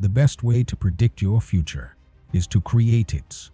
The best way to predict your future is to create it.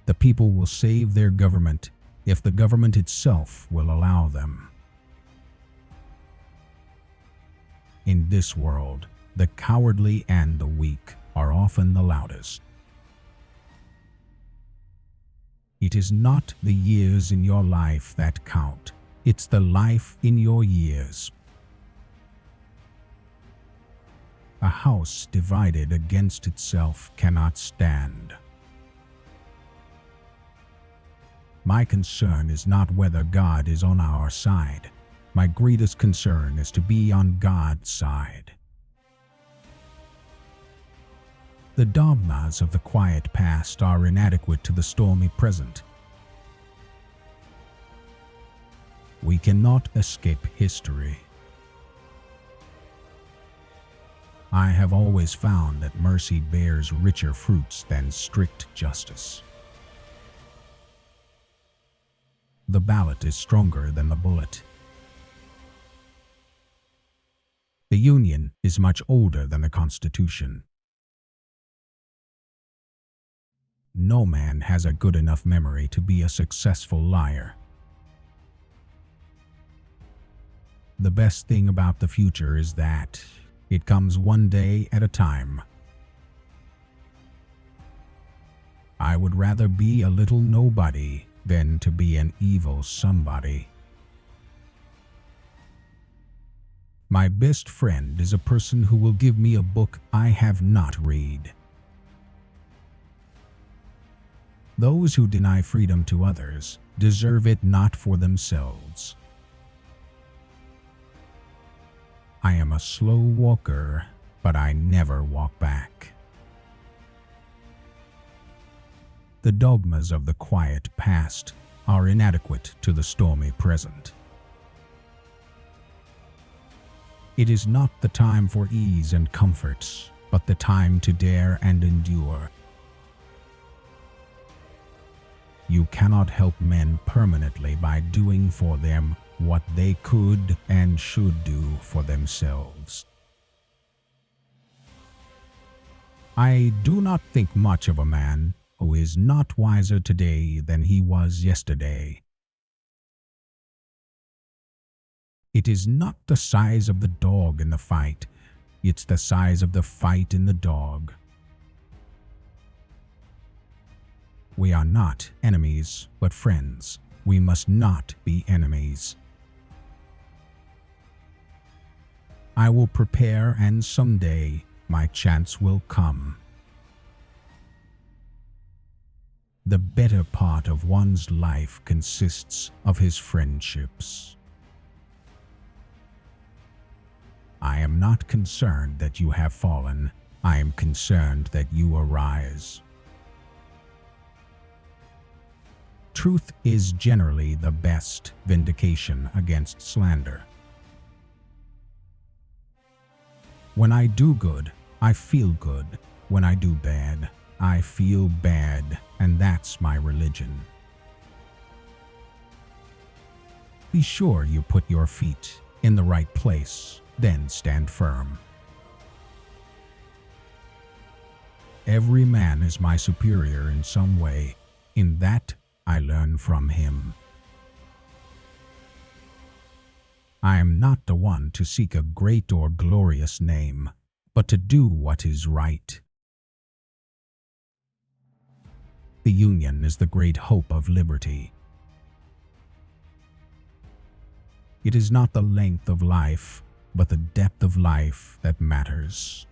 The people will save their government if the government itself will allow them. In this world, the cowardly and the weak are often the loudest. It is not the years in your life that count, it's the life in your years. A house divided against itself cannot stand. My concern is not whether God is on our side. My greatest concern is to be on God's side. The dogmas of the quiet past are inadequate to the stormy present. We cannot escape history. I have always found that mercy bears richer fruits than strict justice. The ballot is stronger than the bullet. The Union is much older than the Constitution. No man has a good enough memory to be a successful liar. The best thing about the future is that it comes one day at a time. I would rather be a little nobody than to be an evil somebody. My best friend is a person who will give me a book I have not read. Those who deny freedom to others deserve it not for themselves. I am a slow walker, but I never walk back. The dogmas of the quiet past are inadequate to the stormy present. It is not the time for ease and comforts, but the time to dare and endure. You cannot help men permanently by doing for them what they could and should do for themselves. I do not think much of a man who is not wiser today than he was yesterday. It is not the size of the dog in the fight, it's the size of the fight in the dog. We are not enemies, but friends. We must not be enemies. I will prepare, and someday my chance will come. The better part of one's life consists of his friendships. I am not concerned that you have fallen. I am concerned that you arise. Truth is generally the best vindication against slander. When I do good, I feel good. When I do bad, I feel bad, and that's my religion. Be sure you put your feet in the right place, then stand firm. Every man is my superior in some way. In that, I learn from him. I am not the one to seek a great or glorious name, but to do what is right. The Union is the great hope of liberty. It is not the length of life, but the depth of life that matters.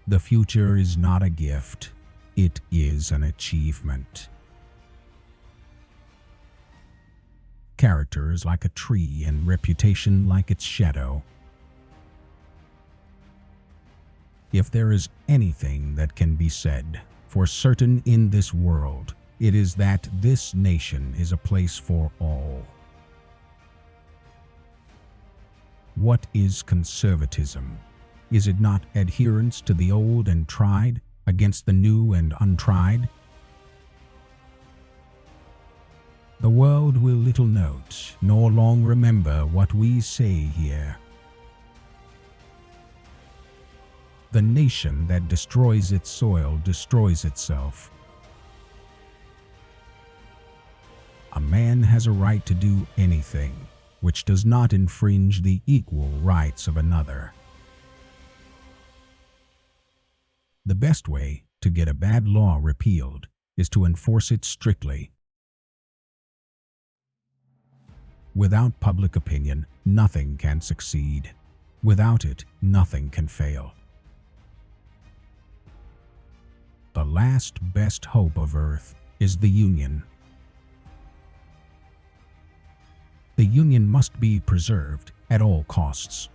The future is not a gift, it is an achievement. Character is like a tree and reputation like its shadow. If there is anything that can be said for certain in this world, it is that this nation is a place for all. What is conservatism? Is it not adherence to the old and tried against the new and untried? The world will little note nor long remember what we say here. The nation that destroys its soil destroys itself. A man has a right to do anything which does not infringe the equal rights of another. The best way to get a bad law repealed is to enforce it strictly. Without public opinion, nothing can succeed. Without it, nothing can fail. The last best hope of Earth is the Union. The Union must be preserved at all costs.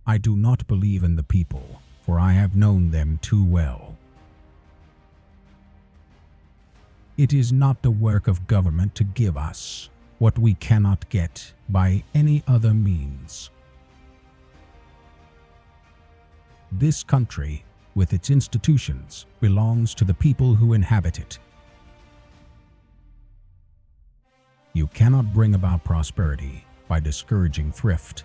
I do not believe in the people, for I have known them too well. It is not the work of government to give us what we cannot get by any other means. This country, with its institutions, belongs to the people who inhabit it. You cannot bring about prosperity by discouraging thrift.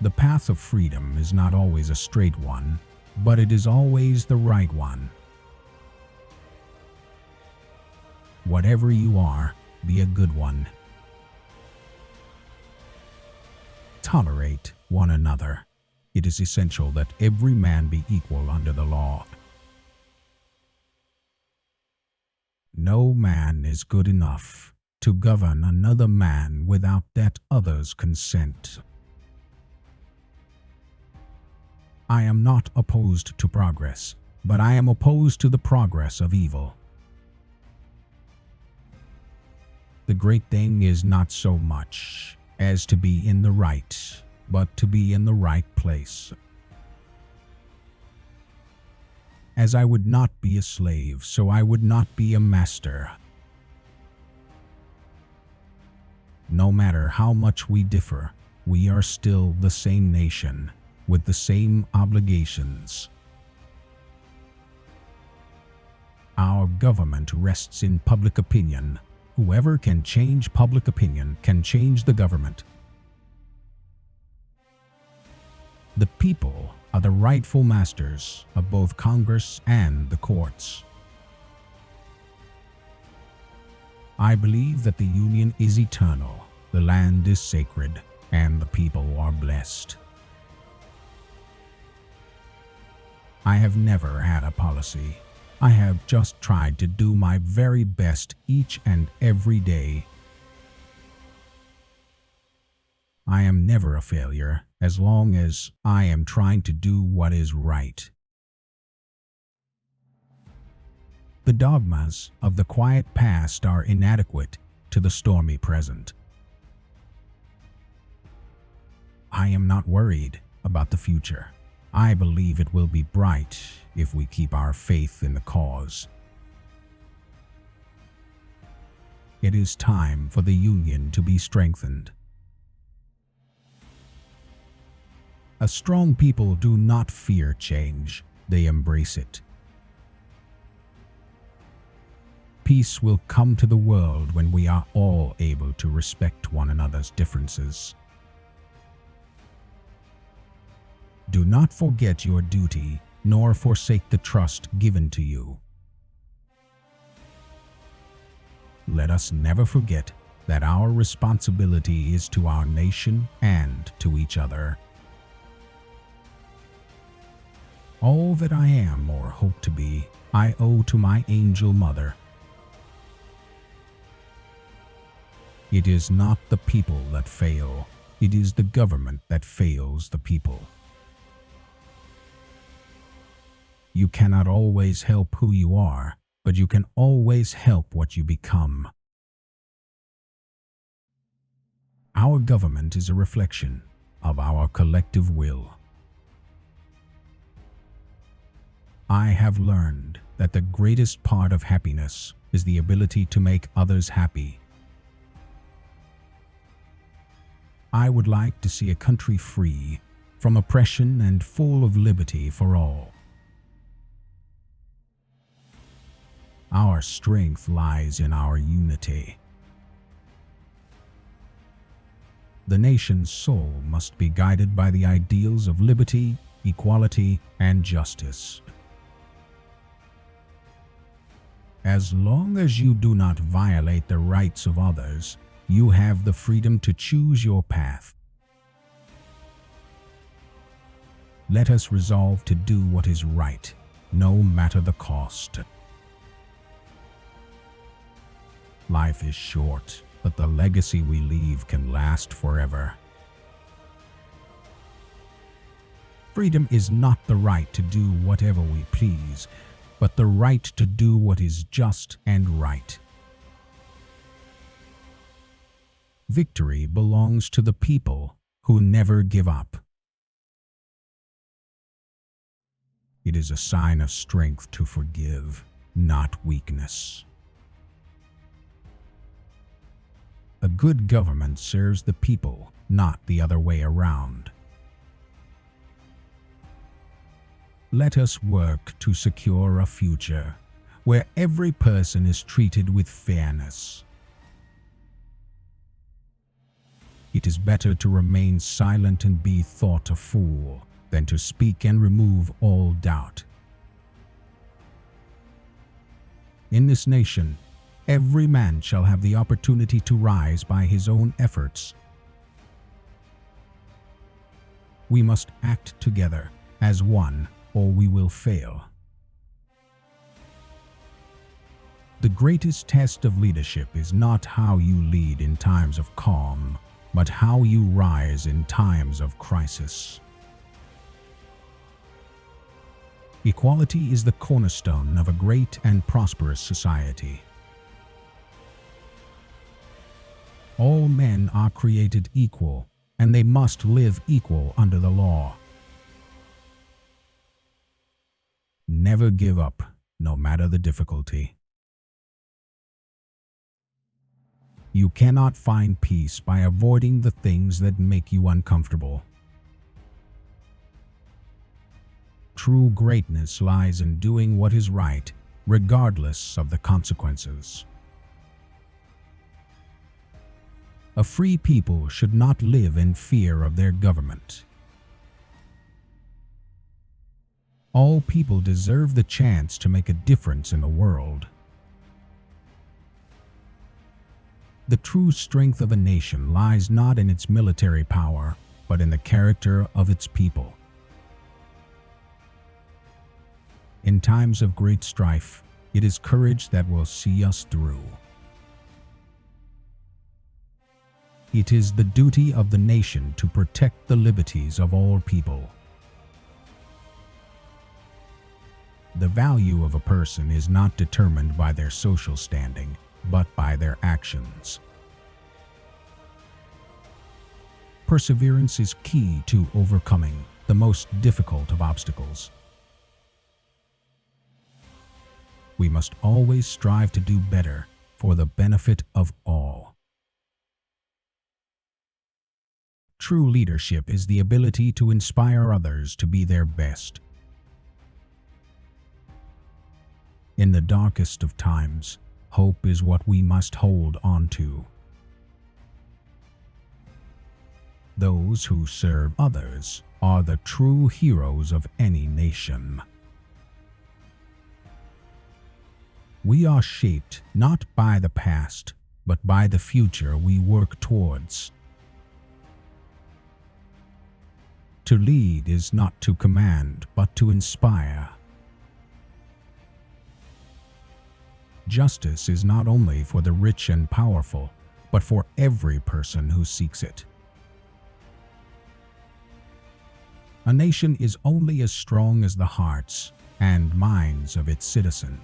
The path of freedom is not always a straight one, but it is always the right one. Whatever you are, be a good one. Tolerate one another. It is essential that every man be equal under the law. No man is good enough to govern another man without that other's consent. I am not opposed to progress, but I am opposed to the progress of evil. The great thing is not so much as to be in the right, but to be in the right place. As I would not be a slave, so I would not be a master. No matter how much we differ, we are still the same nation, with the same obligations. Our government rests in public opinion. Whoever can change public opinion can change the government. The people are the rightful masters of both Congress and the courts. I believe that the Union is eternal, the land is sacred, and the people are blessed. I have never had a policy. I have just tried to do my very best each and every day. I am never a failure as long as I am trying to do what is right. The dogmas of the quiet past are inadequate to the stormy present. I am not worried about the future. I believe it will be bright if we keep our faith in the cause. It is time for the Union to be strengthened. A strong people do not fear change, they embrace it. Peace will come to the world when we are all able to respect one another's differences. Do not forget your duty, nor forsake the trust given to you. Let us never forget that our responsibility is to our nation and to each other. All that I am or hope to be, I owe to my angel mother. It is not the people that fail, it is the government that fails the people. You cannot always help who you are, but you can always help what you become. Our government is a reflection of our collective will. I have learned that the greatest part of happiness is the ability to make others happy. I would like to see a country free from oppression and full of liberty for all. Our strength lies in our unity. The nation's soul must be guided by the ideals of liberty, equality, and justice. As long as you do not violate the rights of others, you have the freedom to choose your path. Let us resolve to do what is right, no matter the cost. Life is short, but the legacy we leave can last forever. Freedom is not the right to do whatever we please, but the right to do what is just and right. Victory belongs to the people who never give up. It is a sign of strength to forgive, not weakness. A good government serves the people, not the other way around. Let us work to secure a future where every person is treated with fairness. It is better to remain silent and be thought a fool than to speak and remove all doubt. In this nation, every man shall have the opportunity to rise by his own efforts. We must act together as one, or we will fail. The greatest test of leadership is not how you lead in times of calm, but how you rise in times of crisis. Equality is the cornerstone of a great and prosperous society. All men are created equal, and they must live equal under the law. Never give up, no matter the difficulty. You cannot find peace by avoiding the things that make you uncomfortable. True greatness lies in doing what is right, regardless of the consequences. A free people should not live in fear of their government. All people deserve the chance to make a difference in the world. The true strength of a nation lies not in its military power, but in the character of its people. In times of great strife, it is courage that will see us through. It is the duty of the nation to protect the liberties of all people. The value of a person is not determined by their social standing, but by their actions. Perseverance is key to overcoming the most difficult of obstacles. We must always strive to do better for the benefit of all. True leadership is the ability to inspire others to be their best. In the darkest of times, hope is what we must hold on to. Those who serve others are the true heroes of any nation. We are shaped not by the past, but by the future we work towards. To lead is not to command, but to inspire. Justice is not only for the rich and powerful, but for every person who seeks it. A nation is only as strong as the hearts and minds of its citizens.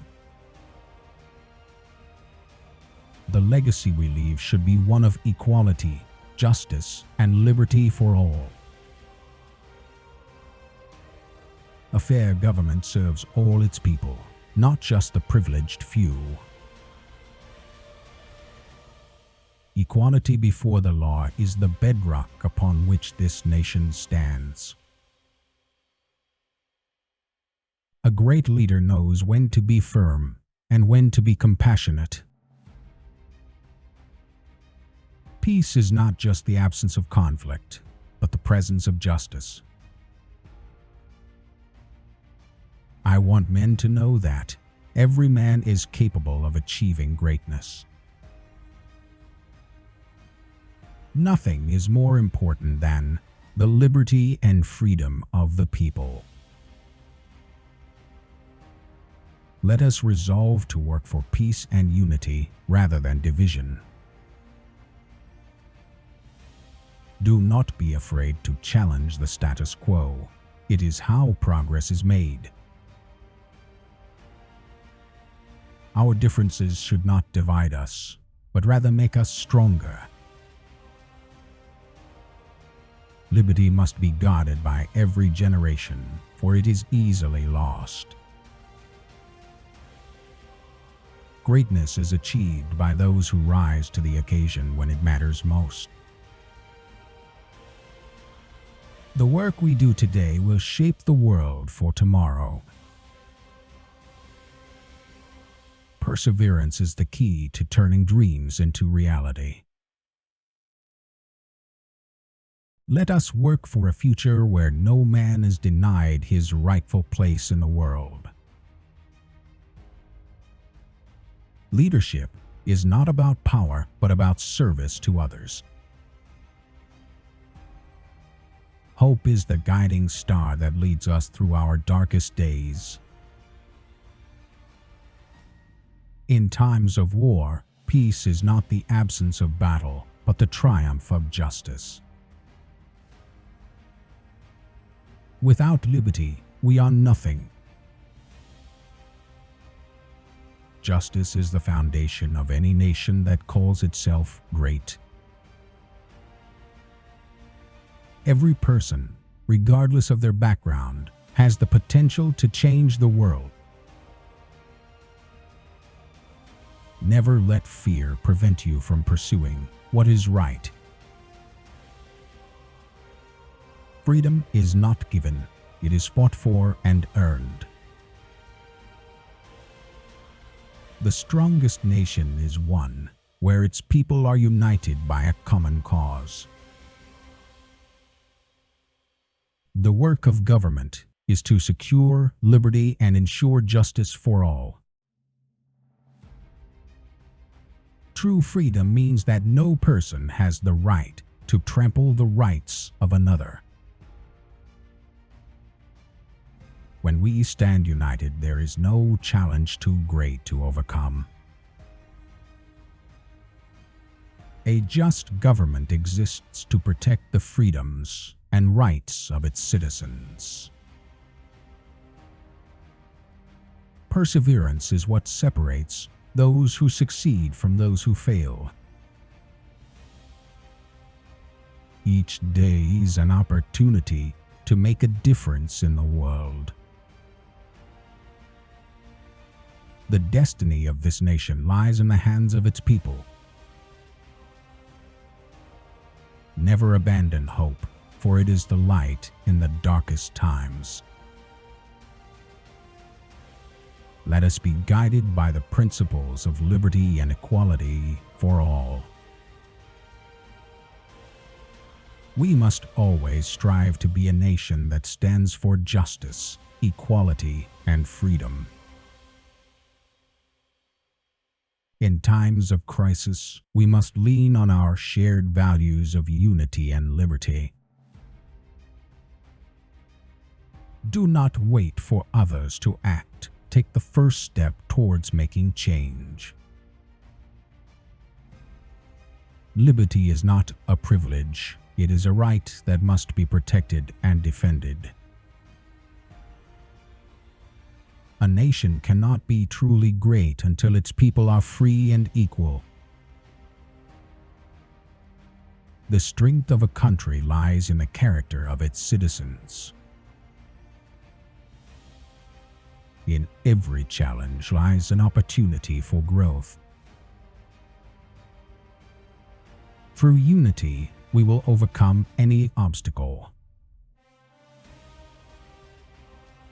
The legacy we leave should be one of equality, justice, and liberty for all. A fair government serves all its people, not just the privileged few. Equality before the law is the bedrock upon which this nation stands. A great leader knows when to be firm and when to be compassionate. Peace is not just the absence of conflict, but the presence of justice. I want men to know that every man is capable of achieving greatness. Nothing is more important than the liberty and freedom of the people. Let us resolve to work for peace and unity rather than division. Do not be afraid to challenge the status quo. It is how progress is made. Our differences should not divide us, but rather make us stronger. Liberty must be guarded by every generation, for it is easily lost. Greatness is achieved by those who rise to the occasion when it matters most. The work we do today will shape the world for tomorrow. Perseverance is the key to turning dreams into reality. Let us work for a future where no man is denied his rightful place in the world. Leadership is not about power, but about service to others. Hope is the guiding star that leads us through our darkest days. In times of war, peace is not the absence of battle, but the triumph of justice. Without liberty, we are nothing. Justice is the foundation of any nation that calls itself great. Every person, regardless of their background, has the potential to change the world. Never let fear prevent you from pursuing what is right. Freedom is not given, it is fought for and earned. The strongest nation is one where its people are united by a common cause. The work of government is to secure liberty and ensure justice for all. True freedom means that no person has the right to trample the rights of another. When we stand united, there is no challenge too great to overcome. A just government exists to protect the freedoms and rights of its citizens. Perseverance is what separates those who succeed from those who fail. Each day is an opportunity to make a difference in the world. The destiny of this nation lies in the hands of its people. Never abandon hope, for it is the light in the darkest times. Let us be guided by the principles of liberty and equality for all. We must always strive to be a nation that stands for justice, equality, and freedom. In times of crisis, we must lean on our shared values of unity and liberty. Do not wait for others to act. Take the first step towards making change. Liberty is not a privilege. It is a right that must be protected and defended. A nation cannot be truly great until its people are free and equal. The strength of a country lies in the character of its citizens. In every challenge lies an opportunity for growth. Through unity, we will overcome any obstacle.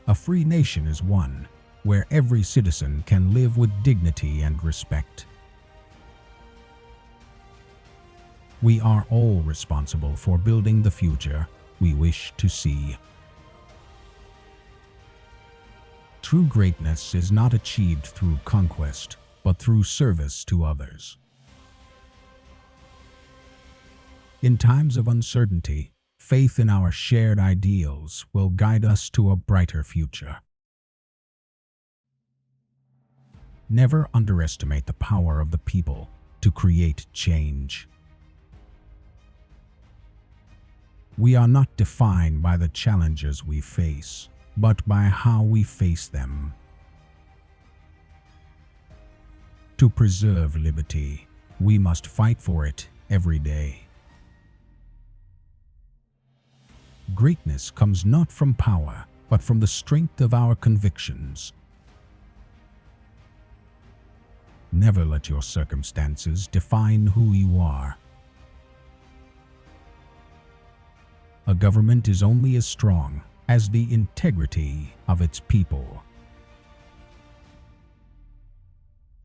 A free nation is one where every citizen can live with dignity and respect. We are all responsible for building the future we wish to see. True greatness is not achieved through conquest, but through service to others. In times of uncertainty, faith in our shared ideals will guide us to a brighter future. Never underestimate the power of the people to create change. We are not defined by the challenges we face, but by how we face them. To preserve liberty, we must fight for it every day. Greatness comes not from power, but from the strength of our convictions. Never let your circumstances define who you are. A government is only as strong as the integrity of its people.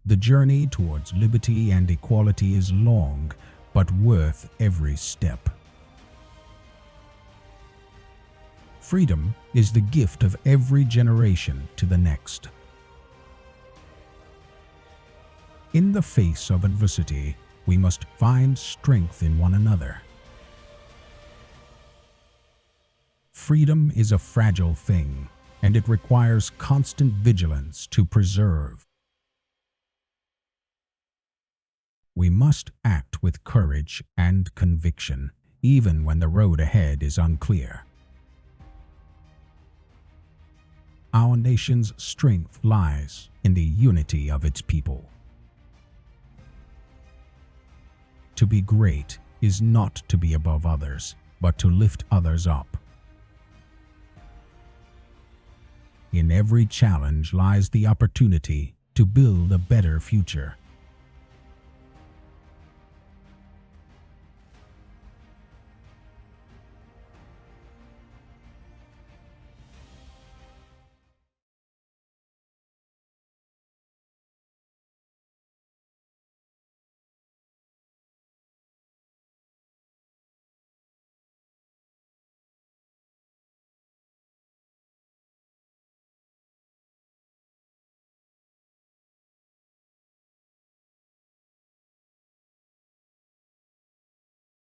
The journey towards liberty and equality is long, but worth every step. Freedom is the gift of every generation to the next. In the face of adversity, we must find strength in one another. Freedom is a fragile thing, and it requires constant vigilance to preserve. We must act with courage and conviction, even when the road ahead is unclear. Our nation's strength lies in the unity of its people. To be great is not to be above others, but to lift others up. In every challenge lies the opportunity to build a better future.